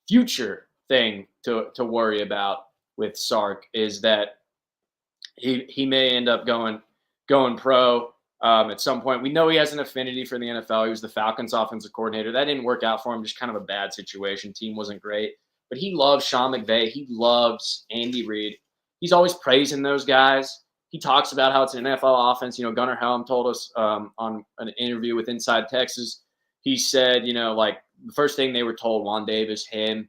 future thing to worry about with Sark, is that he may end up going pro at some point. We know he has an affinity for the NFL. He was the Falcons offensive coordinator. That didn't work out for him. Just kind of a bad situation. Team wasn't great. But he loves Sean McVay. He loves Andy Reid. He's always praising those guys. He talks about how it's an NFL offense. Gunnar Helm told us on an interview with Inside Texas, he said, like the first thing they were told, Juan Davis, him,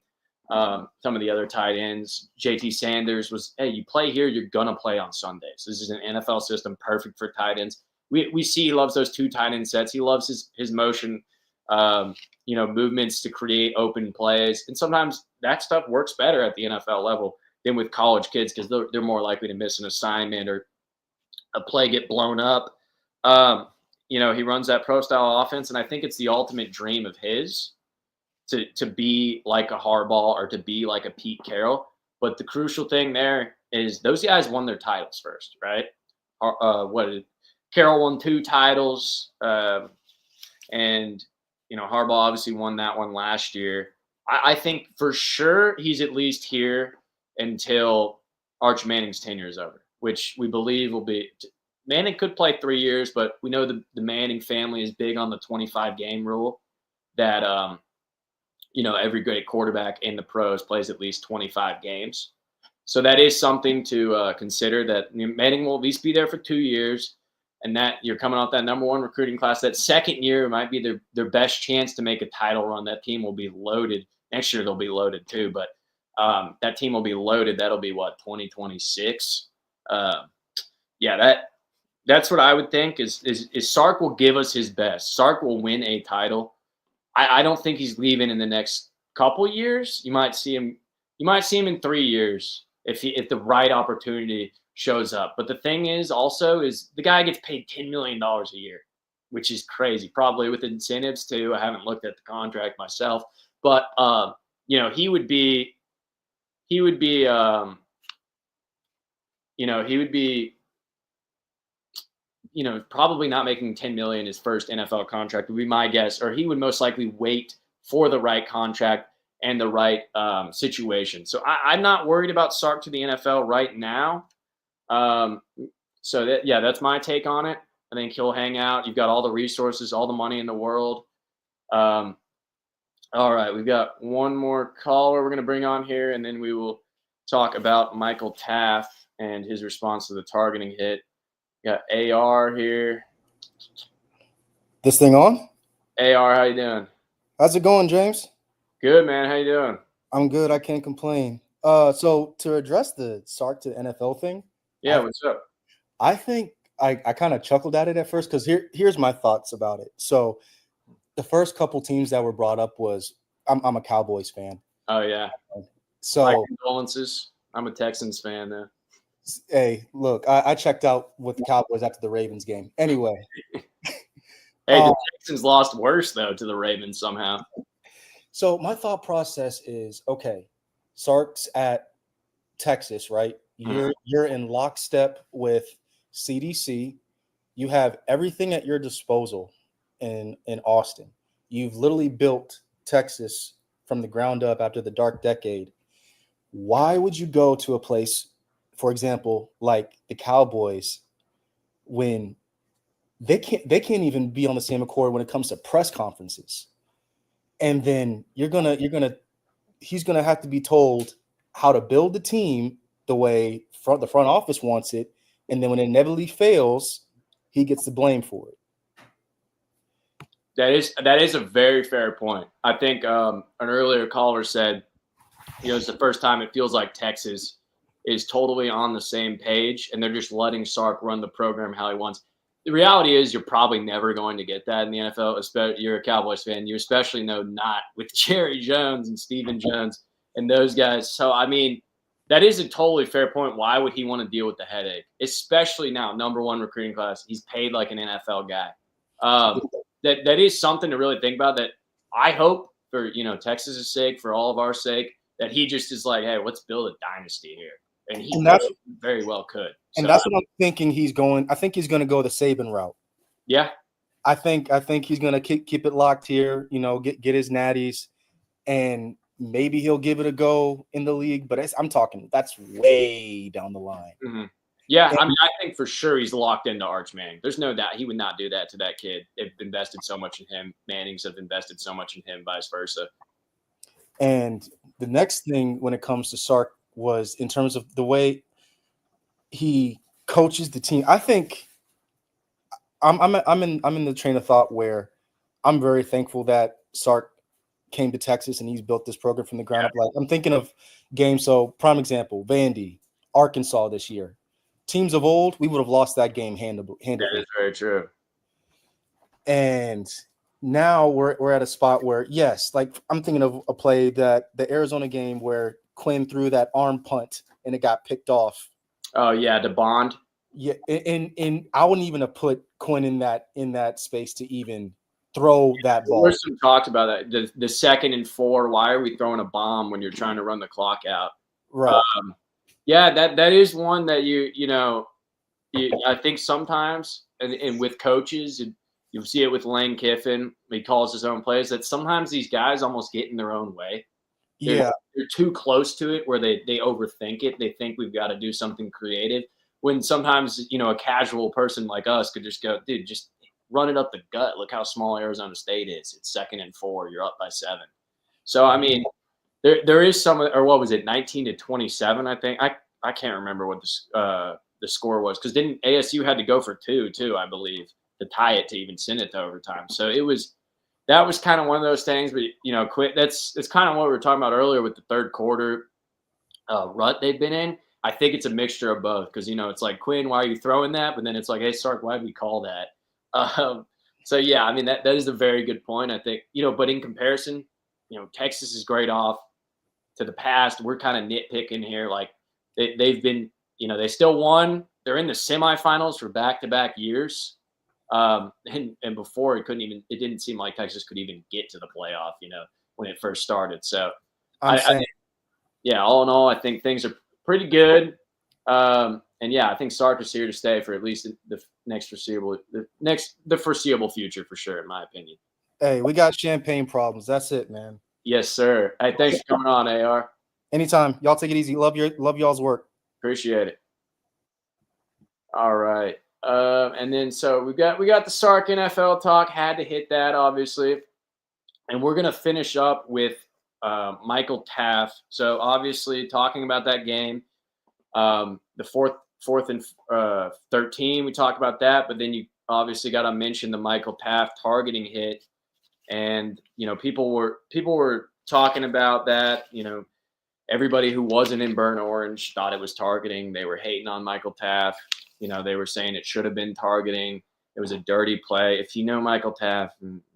some of the other tight ends, JT Sanders, was, hey, you play here, you're going to play on Sundays. This is an NFL system perfect for tight ends. We see he loves those 2 tight end sets. He loves his motion, movements to create open plays. And sometimes that stuff works better at the NFL level than with college kids, because they're more likely to miss an assignment or a play get blown up. He runs that pro style offense, and I think it's the ultimate dream of his to be like a Harbaugh or to be like a Pete Carroll. But the crucial thing there is those guys won their titles first, right? Carroll won 2 titles, and Harbaugh obviously won that one last year. I think for sure he's at least here until Arch Manning's tenure is over, which we believe will be. Manning could play 3 years, but we know the Manning family is big on the 25-game rule, that every great quarterback in the pros plays at least 25 games. So that is something to consider, that Manning will at least be there for 2 years, and that you're coming off that number 1 recruiting class. That second year might be their best chance to make a title run. That team will be loaded. Next year they'll be loaded too, but that team will be loaded. That'll be 2026. That's what I would think is Sark will give us his best. Sark will win a title. I don't think he's leaving in the next couple years. You might see him in 3 years if the right opportunity shows up. But the thing is the guy gets paid $10 million a year, which is crazy. Probably with incentives too. I haven't looked at the contract myself, but he would be probably not making $10 million his first NFL contract would be my guess, or he would most likely wait for the right contract and the right situation. So I'm not worried about Sark to the NFL right now. That's my take on it. I think he'll hang out. You've got all the resources, all the money in the world. All right, we've got one more caller we're going to bring on here, and then we will talk about Michael Taaffe and his response to the targeting hit. Got AR here. This thing on? AR, how you doing? How's it going, James? Good, man. How you doing? I'm good. I can't complain. So to address the Sark to NFL thing. Yeah, what's up? I think I kind of chuckled at it at first because here's my thoughts about it. So the first couple teams that were brought up was I'm a Cowboys fan. Oh, yeah. So my condolences. I'm a Texans fan now. Hey, look, I checked out with the Cowboys after the Ravens game. Anyway. Hey, the Texans lost worse, though, to the Ravens somehow. So my thought process is, okay, Sark's at Texas, right? You're in lockstep with CDC. You have everything at your disposal in Austin. You've literally built Texas from the ground up after the dark decade. Why would you go to a place, for example, like the Cowboys, when they can't even be on the same accord when it comes to press conferences? And then he's gonna have to be told how to build the team the way the front office wants it, and then when it inevitably fails, he gets the blame for it. That is a very fair point. I think an earlier caller said, it's the first time it feels like Texas is totally on the same page, and they're just letting Sark run the program how he wants. The reality is you're probably never going to get that in the NFL. Especially, you're a Cowboys fan. You especially know not with Jerry Jones and Stephen Jones and those guys. So, I mean, that is a totally fair point. Why would he want to deal with the headache, especially now, number one recruiting class? He's paid like an NFL guy. That is something to really think about. That I hope for Texas's sake, for all of our sake, that he just is like, hey, let's build a dynasty here, and he very well could. And that's what I'm thinking. He's going. I think he's going to go the Saban route. Yeah, I think he's going to keep it locked here. Get his natties, and maybe he'll give it a go in the league. But I'm talking that's way down the line. Mm-hmm. Yeah, I think for sure he's locked into Arch Manning. There's no doubt he would not do that to that kid. They've invested so much in him. Mannings have invested so much in him, vice versa. And the next thing when it comes to Sark was in terms of the way he coaches the team. I think I'm in the train of thought where I'm very thankful that Sark came to Texas and he's built this program from the ground up. Like I'm thinking of games. So prime example, Vandy, Arkansas this year. Teams of old, we would have lost that game handily. That is very true. And now we're at a spot where, yes, like I'm thinking of a play that the Arizona game where Quinn threw that arm punt and it got picked off. Oh yeah, to Bond. Yeah, and I wouldn't even have put Quinn in that space to even throw that ball. There's some talked about that. The 2nd and 4. Why are we throwing a bomb when you're trying to run the clock out? Right. Yeah, that is one that I think sometimes, and with coaches, and you see it with Lane Kiffin. He calls his own plays. That sometimes these guys almost get in their own way. They're too close to it, where they overthink it. They think we've got to do something creative. When sometimes a casual person like us could just go, dude, just run it up the gut. Look how small Arizona State is. It's 2nd and 4. You're up by 7. So I mean. There is some, or what was it, 19-27? I think I can't remember what the score was, because didn't ASU had to go for 2 too, I believe, to tie it to even send it to overtime. So that was kind of one of those things. But it's kind of what we were talking about earlier with the third quarter rut they've been in. I think it's a mixture of both, because it's like, Quinn, why are you throwing that? But then it's like, hey, Sark, why did we call that? So yeah, I mean that is a very good point. I think but in comparison, Texas is great off to the past. We're kind of nitpicking here. Like they've been, they still won. They're in the semifinals for back-to-back years. And before it didn't seem like Texas could even get to the playoff, when it first started. So I think, all in all, I think things are pretty good. And yeah, I think Sark is here to stay for at least the foreseeable future, for sure, in my opinion. Hey, we got champagne problems. That's it, man. Yes, sir. Hey, thanks for coming on, AR. Anytime. Y'all take it easy. Love y'all's work. Appreciate it. All right. And then so we got the Sark NFL talk. Had to hit that, obviously. And we're gonna finish up with Michael Taaffe. So obviously talking about that game, the fourth and 13. We talked about that, but then you obviously got to mention the Michael Taaffe targeting hit. And people were talking about that. Everybody who wasn't in burnt orange thought it was targeting. They were hating on Michael Taaffe. They were saying it should have been targeting. It was a dirty play. If you know Michael Taaffe,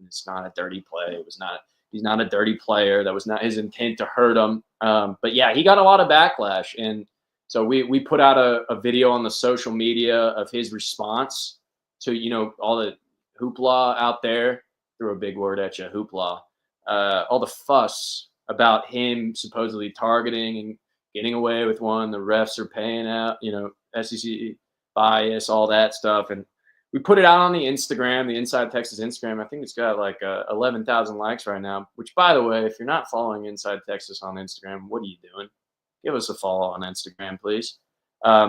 it's not a dirty play. He's not a dirty player. That was not his intent to hurt him. But yeah, he got a lot of backlash. And so we put out a video on the social media of his response to all the hoopla out there. Threw a big word at you, hoopla. All the fuss about him supposedly targeting and getting away with one. The refs are paying out, SEC bias, all that stuff. And we put it out on the Instagram, the Inside Texas Instagram. I think it's got like 11,000 likes right now, which, by the way, if you're not following Inside Texas on Instagram, what are you doing? Give us a follow on Instagram, please.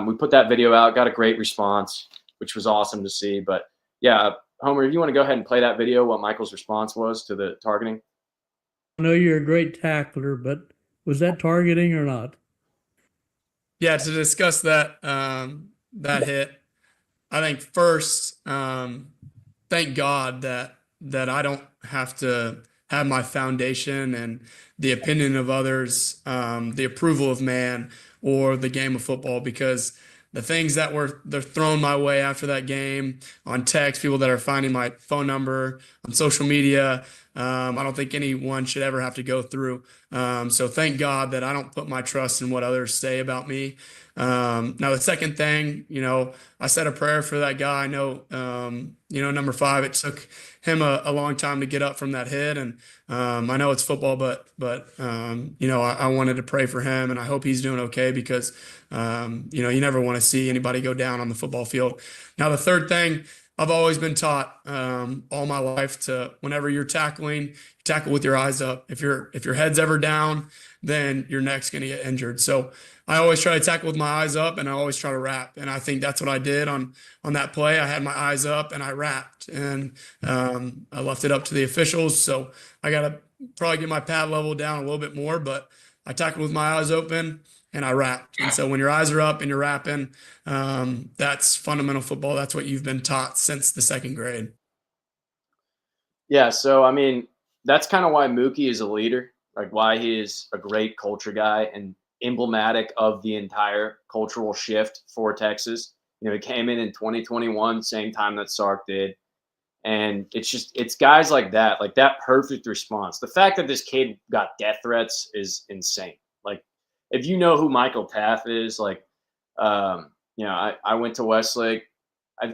We put that video out, got a great response, which was awesome to see. But yeah, Homer, if you want to go ahead and play that video, what Michael's response was to the targeting. I know you're a great tackler, but was that targeting or not? Yeah, to discuss that hit, I think first, thank God that I don't have to have my foundation and the opinion of others, the approval of man, or the game of football, because the things that they're thrown my way after that game on text, people that are finding my phone number on social media, I don't think anyone should ever have to go through. So thank God that I don't put my trust in what others say about me. Now the second thing, I said a prayer for that guy. I know, number 5, it took him a long time to get up from that hit. And I know it's football, but I wanted to pray for him, and I hope he's doing okay because, you never want to see anybody go down on the football field. Now, the third thing, I've always been taught all my life to, whenever you're tackling, you tackle with your eyes up. If your head's ever down, then your neck's going to get injured. So I always try to tackle with my eyes up, and I always try to wrap. And I think that's what I did on that play. I had my eyes up and I wrapped, and I left it up to the officials. So I got to probably get my pad level down a little bit more, but I tackled with my eyes open and I wrapped. And so when your eyes are up and you're wrapping, that's fundamental football. That's what you've been taught since the second grade. Yeah. So, I mean, that's kind of why Mookie is a leader, like why he is a great culture guy and emblematic of the entire cultural shift for Texas. He came in 2021, same time that Sark did. And it's guys like that perfect response. The fact that this kid got death threats is insane. Like, if you know who Michael Taaffe is, I went to Westlake.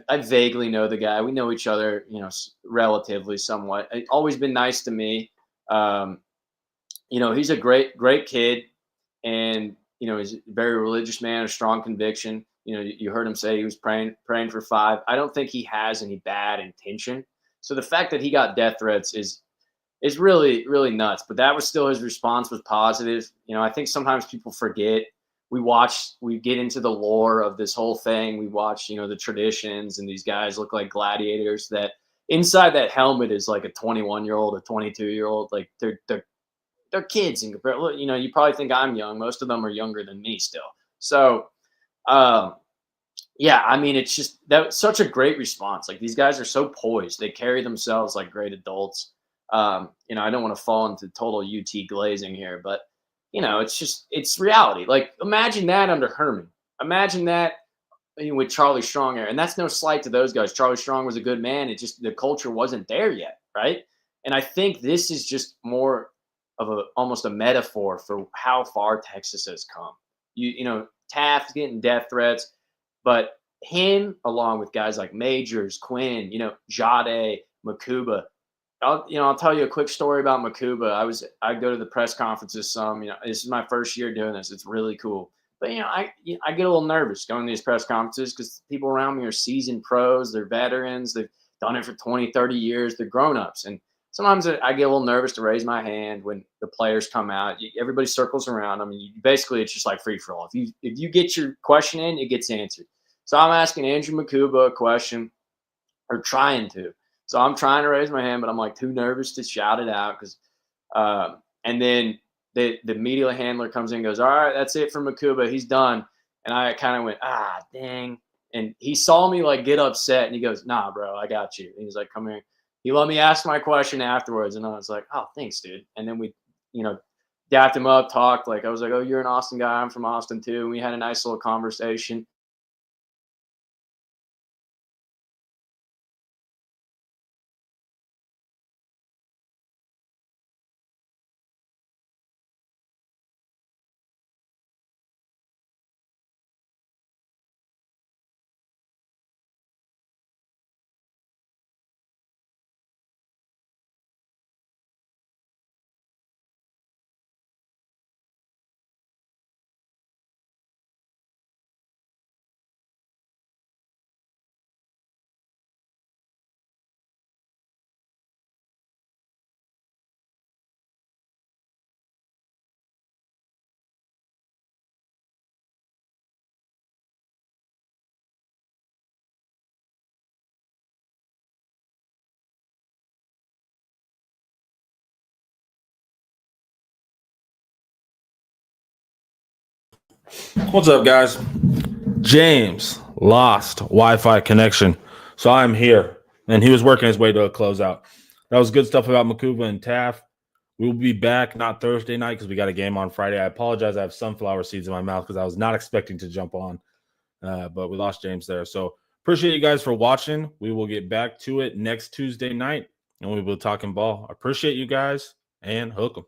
I vaguely know the guy. We know each other, relatively somewhat. It's always been nice to me. He's a great kid, and he's a very religious man, a strong conviction. You heard him say he was praying for 5. I don't think he has any bad intention. So the fact that he got death threats is really, really nuts. But that was still, his response was positive. I think sometimes people forget. We get into the lore of this whole thing. We watch, the traditions, and these guys look like gladiators. That inside that helmet is like a 21-year-old, a 22-year-old. Like they're kids. And you probably think I'm young. Most of them are younger than me still. So. Yeah, I mean, it's just that's such a great response. Like, these guys are so poised. They carry themselves like great adults. I don't want to fall into total UT glazing here, but it's reality. Like, imagine that under Herman. Imagine that with Charlie Strong there. And that's no slight to those guys. Charlie Strong was a good man. It just, the culture wasn't there yet, right? And I think this is just more of almost a metaphor for how far Texas has come. Taft's getting death threats, but him, along with guys like Majors, Quinn, Jade, Makuba. I'll tell you a quick story about Makuba. I go to the press conferences some. This is my first year doing this. It's really cool. But I get a little nervous going to these press conferences because people around me are seasoned pros. They're veterans. They've done it for 20, 30 years. They're grown-ups. And sometimes I get a little nervous to raise my hand when the players come out. Everybody circles around. I mean, basically, it's just like free for all. If you get your question in, it gets answered. So I'm asking Andrew Makuba a question, or trying to. So I'm trying to raise my hand, but I'm like too nervous to shout it out because. And then the media handler comes in and goes, "All right, that's it for Makuba. He's done." And I kind of went, dang. And he saw me like get upset, and he goes, "Nah, bro, I got you." And he's like, "Come here." He let me ask my question afterwards, and I was like, "Oh, thanks, dude." And then we, dapped him up, talked. Like, I was like, "Oh, you're an Austin guy. I'm from Austin too." And we had a nice little conversation. What's up, guys? James lost Wi-Fi connection, so I'm here, and he was working his way to a closeout. That was good stuff about Makuba and Taaffe. We will be back not Thursday night because we got a game on Friday. I apologize. I have sunflower seeds in my mouth because I was not expecting to jump on, but we lost James there. So appreciate you guys for watching. We will get back to it next Tuesday night. and we'll be talking ball. I appreciate you guys, and hook 'em.